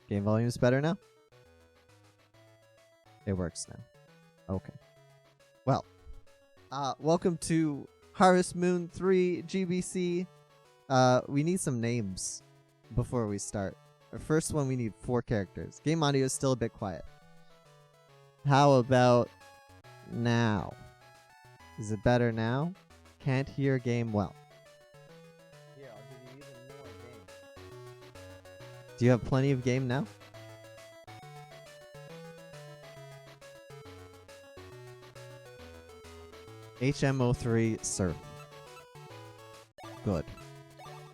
Game volume's better now? It works now. Okay. Well, welcome to Harvest Moon 3 GBC. We need some names before we start. Our first one, we need 4 characters. Game audio is still a bit quiet. How about now? Is it better now? Can't hear game well. Here, I'll give you even more game. Do you have plenty of game now? HMV5 Surf. Good.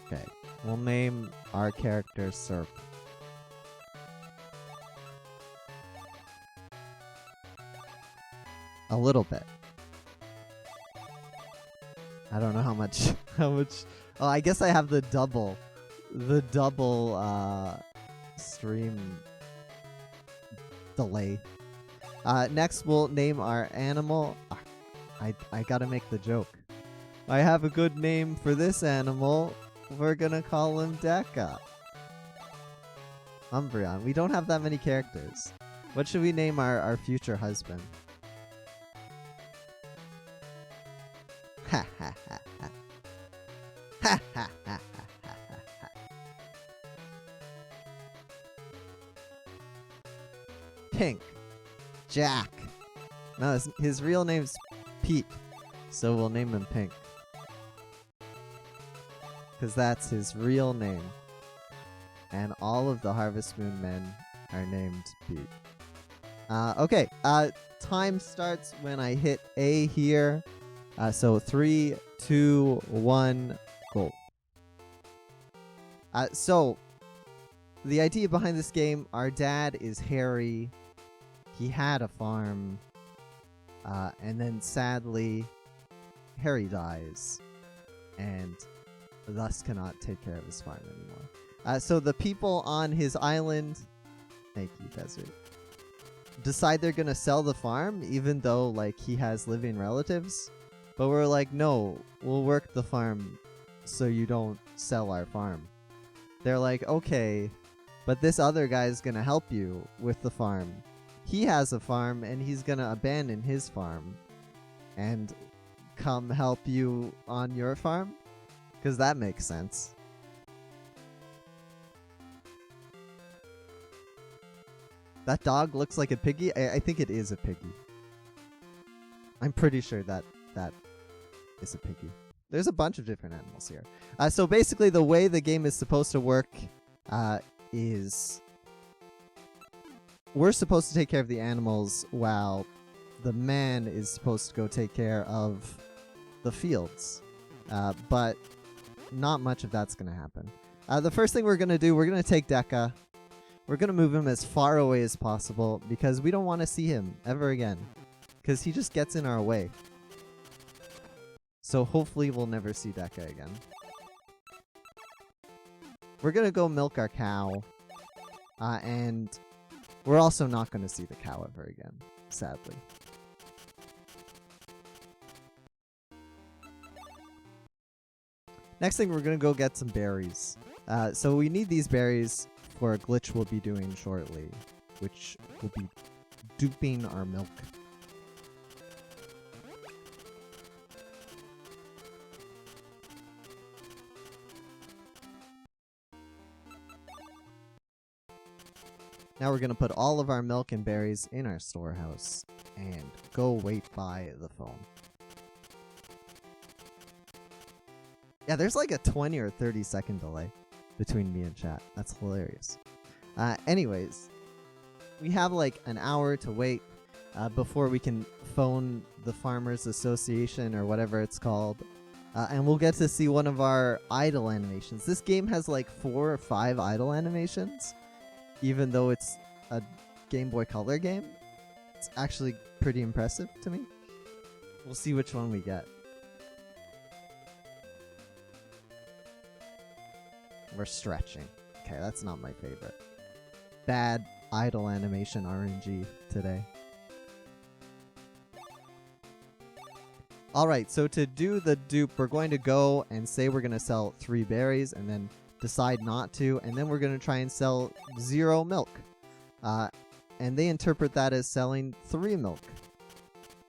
Okay. We'll name our character Surf. A little bit. I don't know how much. Oh, I guess I have the double stream delay. Next, we'll name our animal. I gotta make the joke. I have a good name for this animal. We're gonna call him Deca. Umbreon. We don't have that many characters. What should we name our future husband? Ha ha ha ha. Ha ha ha ha ha. Pink. Jack. No, his real name's Pete, so we'll name him Pink. Because that's his real name. And all of the Harvest Moon men are named Pete. Okay, time starts when I hit A here. So 3, 2, 1, go. So, the idea behind this game, our dad is Harry. He had a farm. And then sadly, Harry dies. And thus cannot take care of his farm anymore. So the people on his island, thank you, Desert, decide they're gonna sell the farm, even though like he has living relatives. But we're like, no, we'll work the farm so you don't sell our farm. They're like, okay, but this other guy's gonna help you with the farm. He has a farm and he's gonna abandon his farm and come help you on your farm? Because that makes sense. That dog looks like a piggy? I think it is a piggy. I'm pretty sure that is a piggy. There's a bunch of different animals here. So basically the way the game is supposed to work is we're supposed to take care of the animals while the man is supposed to go take care of the fields. But not much of that's going to happen. The first thing we're going to do, we're going to take Deca. We're going to move him as far away as possible because we don't want to see him ever again. Because he just gets in our way. So hopefully we'll never see Deca again. We're going to go milk our cow. And we're also not going to see the cow ever again, sadly. Next thing, we're going to go get some berries. So we need these berries for a glitch we'll be doing shortly, which will be duping our milk. Now we're going to put all of our milk and berries in our storehouse and go wait by the phone. Yeah, there's like a 20 or 30 second delay between me and chat. That's hilarious. Anyways, we have like an hour to wait before we can phone the Farmers Association or whatever it's called. And we'll get to see one of our idle animations. This game has like 4 or 5 idle animations. Even though it's a Game Boy Color game, it's actually pretty impressive to me. We'll see which one we get. We're stretching. Okay, that's not my favorite. Bad idle animation RNG today. Alright, so to do the dupe, we're going to go and say we're going to sell 3 berries and then decide not to, and then we're going to try and sell 0 milk. And they interpret that as selling 3 milk.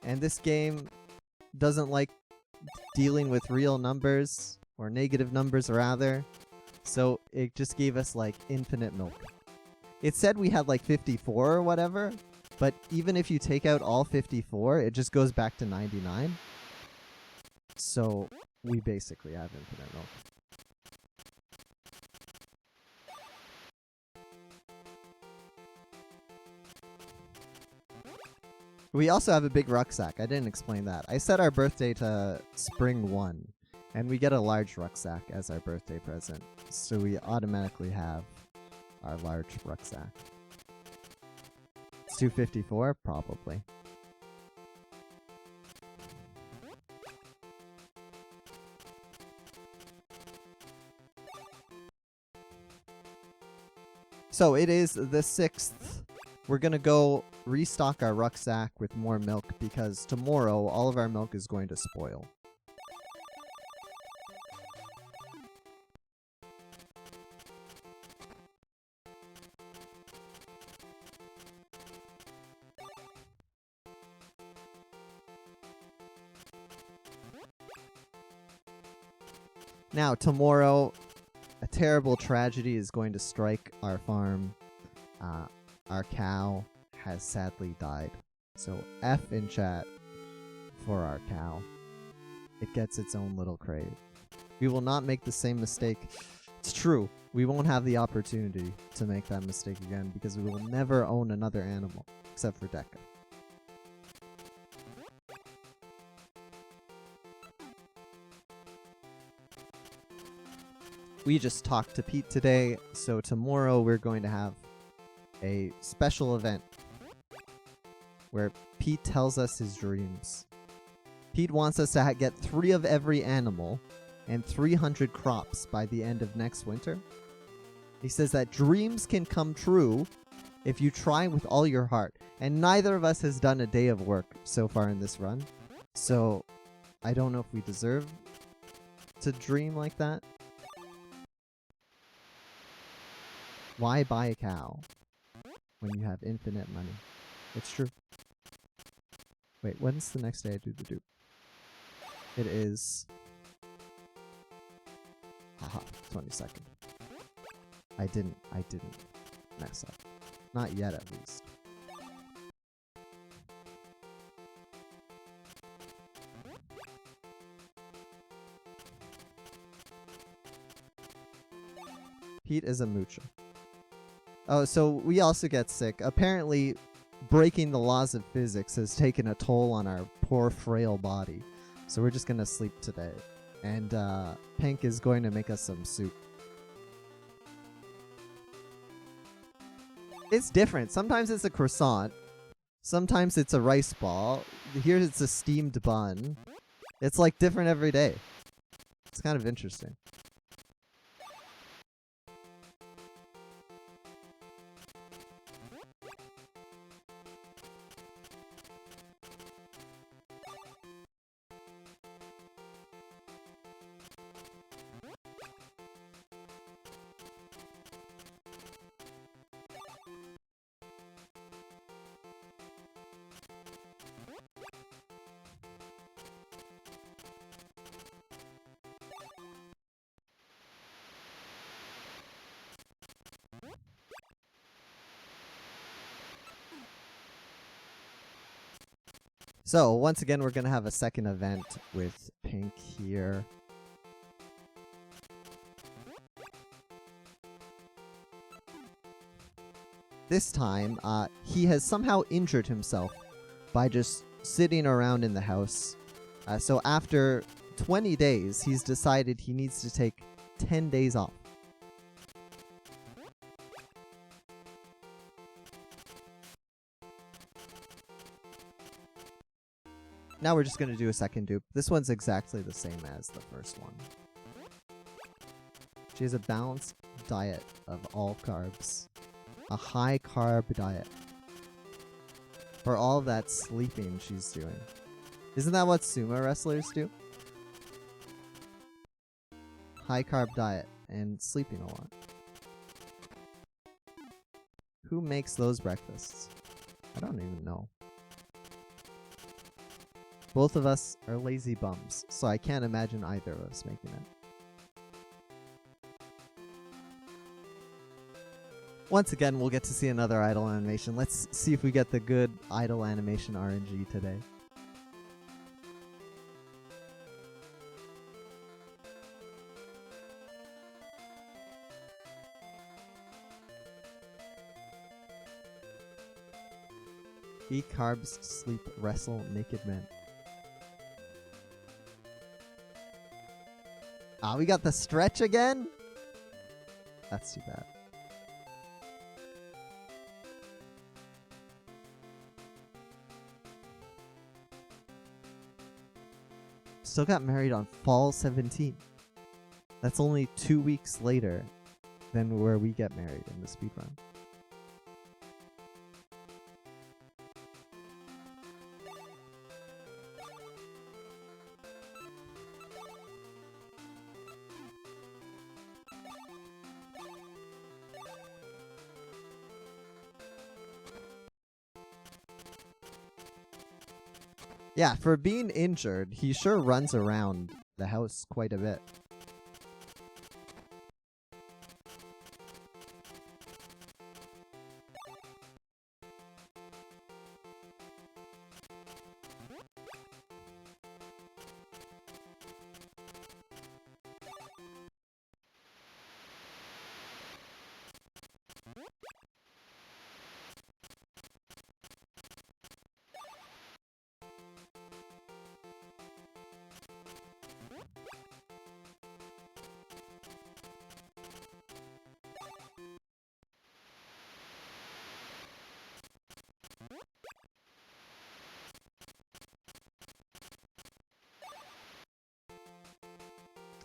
And this game doesn't like dealing with real numbers, or negative numbers rather, so it just gave us like infinite milk. It said we had like 54 or whatever, but even if you take out all 54, it just goes back to 99. So we basically have infinite milk. We also have a big rucksack. I didn't explain that. I set our birthday to spring 1, and we get a large rucksack as our birthday present. So we automatically have our large rucksack. It's 254? Probably. So it is the 6th. We're gonna go restock our rucksack with more milk because tomorrow all of our milk is going to spoil. Now, tomorrow, a terrible tragedy is going to strike our farm. Our cow has sadly died. So F in chat for our cow. It gets its own little crave. We will not make the same mistake. It's true. We won't have the opportunity to make that mistake again because we will never own another animal except for Deca. We just talked to Pete today, so tomorrow we're going to have a special event where Pete tells us his dreams. Pete wants us to get 3 of every animal and 300 crops by the end of next winter. He says that dreams can come true if you try with all your heart. And neither of us has done a day of work so far in this run. So I don't know if we deserve to dream like that. Why buy a cow when you have infinite money? It's true. Wait, when's the next day I do the dupe? It is... Haha, 22nd. I didn't mess up. Not yet, at least. Pete is a moocher. Oh, so we also get sick. Apparently, breaking the laws of physics has taken a toll on our poor, frail body. So we're just gonna sleep today. And Pink is going to make us some soup. It's different. Sometimes it's a croissant. Sometimes it's a rice ball. Here it's a steamed bun. It's like different every day. It's kind of interesting. So, once again, we're going to have a second event with Pink here. This time, he has somehow injured himself by just sitting around in the house. So after 20 days, he's decided he needs to take 10 days off. Now we're just going to do a second dupe. This one's exactly the same as the first one. She has a balanced diet of all carbs. A high carb diet. For all that sleeping she's doing. Isn't that what sumo wrestlers do? High carb diet. and sleeping a lot. Who makes those breakfasts? I don't even know. Both of us are lazy bums, so I can't imagine either of us making it. Once again, we'll get to see another idle animation. Let's see if we get the good idle animation RNG today. Eat carbs, sleep, wrestle, naked men. Ah, we got the stretch again? That's too bad. Still got married on fall 17. That's only 2 weeks later than where we get married in the speedrun. Yeah, for being injured, he sure runs around the house quite a bit.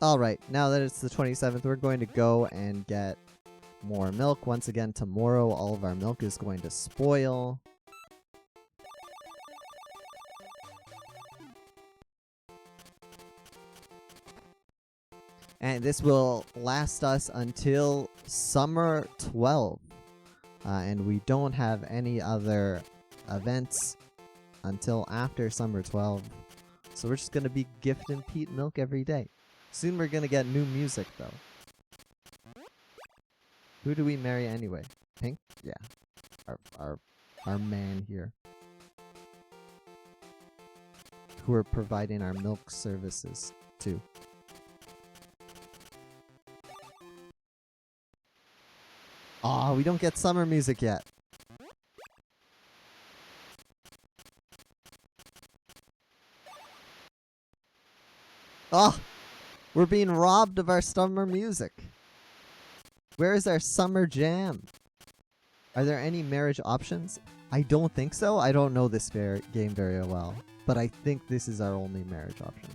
Alright, now that it's the 27th, we're going to go and get more milk. Once again, tomorrow all of our milk is going to spoil. And this will last us until summer 12. And we don't have any other events until after summer 12. So we're just going to be gifting Pete milk every day. Soon we're going to get new music, though. Who do we marry anyway? Pink? Yeah. Our man here. Who are providing our milk services, too. Aw, we don't get summer music yet. Oh! We're being robbed of our summer music. Where is our summer jam? Are there any marriage options? I don't think so. I don't know this game very well. But I think this is our only marriage option.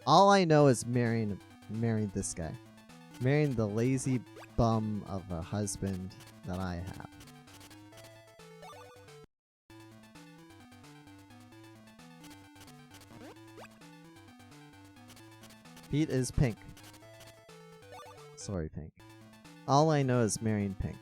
All I know is marrying this guy. Marrying the lazy bum of a husband that I have. Pete is pink. Sorry, Pink. All I know is marrying Pink.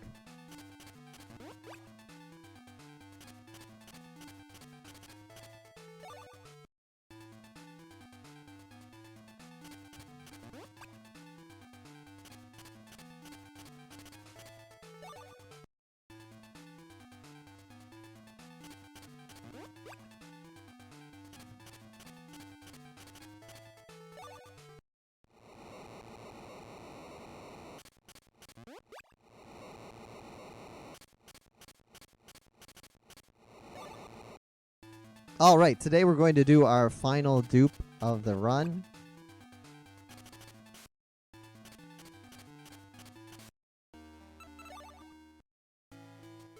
Alright, today we're going to do our final dupe of the run.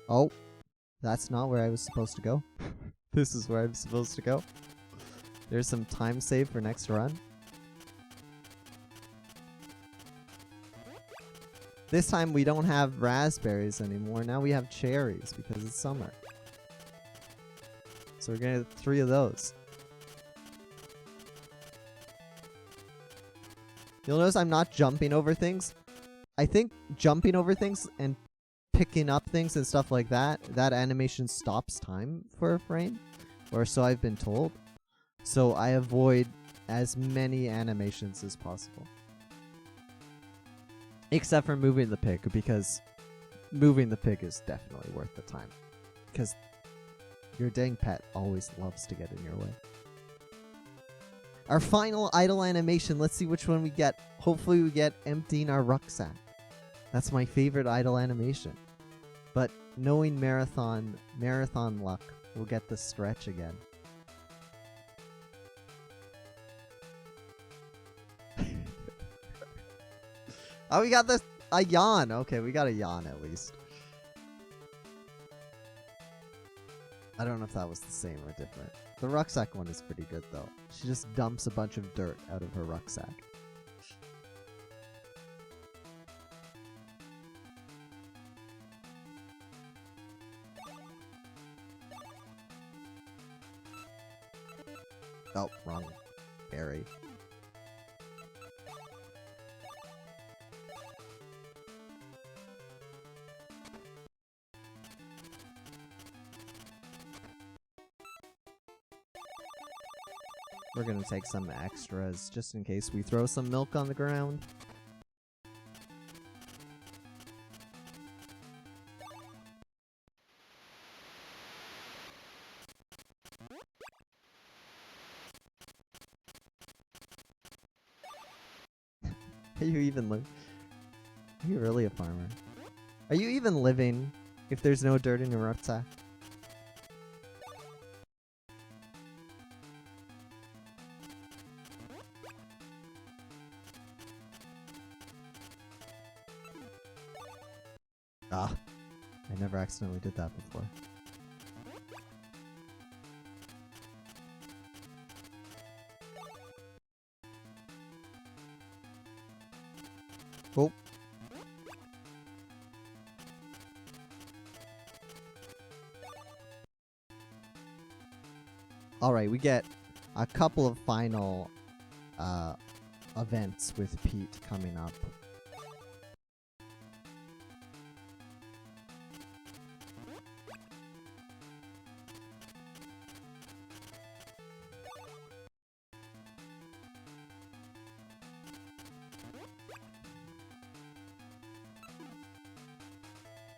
Oh, that's not where I was supposed to go. This is where I'm supposed to go. There's some time save for next run. This time we don't have raspberries anymore. Now we have cherries because it's summer. So we're gonna get 3 of those. You'll notice I'm not jumping over things. I think jumping over things and picking up things and stuff like that, that animation stops time for a frame. Or so I've been told. So I avoid as many animations as possible. Except for moving the pig, because moving the pig is definitely worth the time. Because your dang pet always loves to get in your way. Our final idle animation, let's see which one we get. Hopefully we get emptying our rucksack. That's my favorite idle animation. But knowing marathon luck, we'll get the stretch again. Oh, we got a yawn. Okay, we got a yawn at least. I don't know if that was the same or different. The rucksack one is pretty good though. She just dumps a bunch of dirt out of her rucksack. Oh, wrong berry. We're gonna take some extras just in case we throw some milk on the ground. Are you even Are you really a farmer? Are you even living if there's no dirt in your rucksack? Ah, I never accidentally did that before. Oh. Alright, we get a couple of final events with Pete coming up.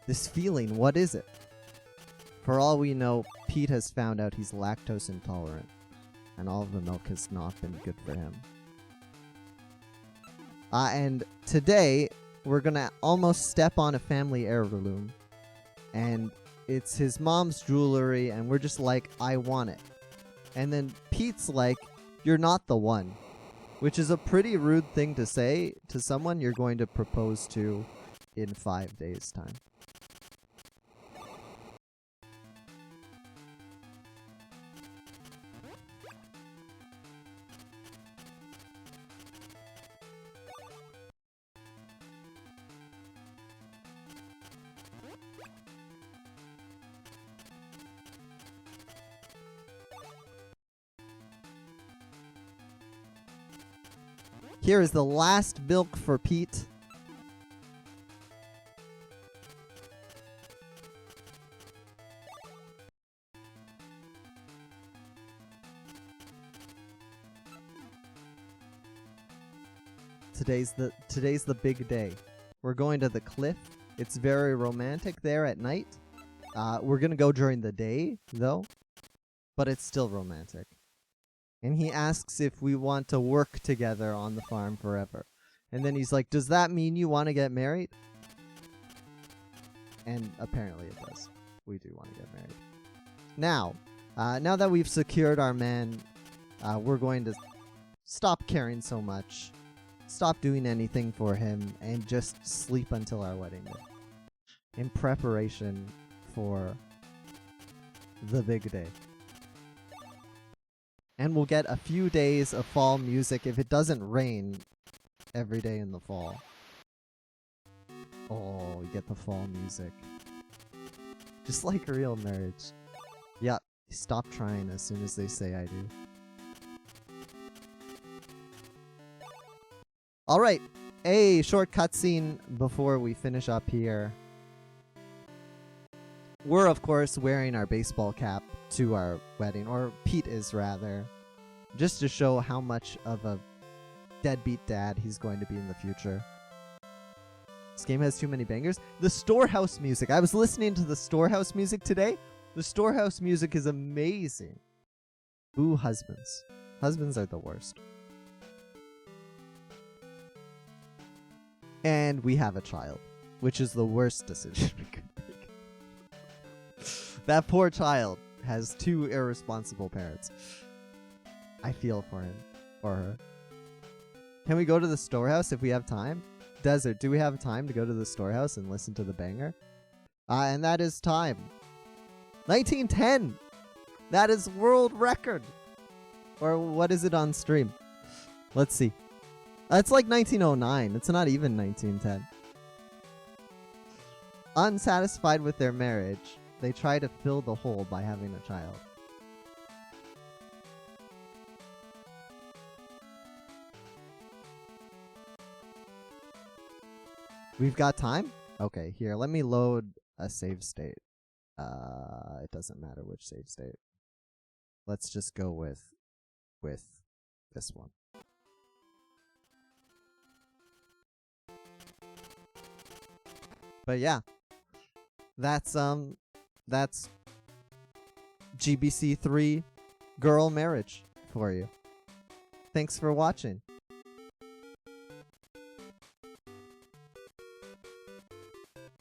This feeling, what is it? For all we know, Pete has found out he's lactose intolerant, and all of the milk has not been good for him. And today, we're gonna almost step on a family heirloom, and it's his mom's jewelry, and we're just like, I want it. And then Pete's like, you're not the one. Which is a pretty rude thing to say to someone you're going to propose to in 5 days' time. Here is the last milk for Pete. Today's the big day. We're going to the cliff. It's very romantic there at night. We're gonna go during the day though, but it's still romantic. And he asks if we want to work together on the farm forever. And then he's like, does that mean you want to get married? And apparently it does. We do want to get married. Now, now that we've secured our man, we're going to stop caring so much, stop doing anything for him, and just sleep until our wedding day. In preparation for the big day. And we'll get a few days of fall music if it doesn't rain every day in the fall. Oh, you get the fall music. Just like a real marriage. Yep, stop trying as soon as they say I do. Alright, a short cutscene before we finish up here. We're, of course, wearing our baseball cap to our wedding, or Pete is rather, just to show how much of a deadbeat dad he's going to be in the future. This game has too many bangers. The Storehouse music. I was listening to the Storehouse music today. The Storehouse music is amazing. Ooh, husbands. Husbands are the worst. And we have a child, which is the worst decision we could make. That poor child has two irresponsible parents. I feel for him or her. Can we go to the Storehouse if we have time? Desert, do we have time to go to the Storehouse and listen to the banger? And that is time. 1910! That is world record! Or what is it on stream? Let's see. That's like 1909. It's not even 1910. Unsatisfied with their marriage, they try to fill the hole by having a child. We've got time? Okay, here, let me load a save state. It doesn't matter which save state. Let's just go with this one. But yeah, that's GBC 3 girl marriage for you. Thanks for watching.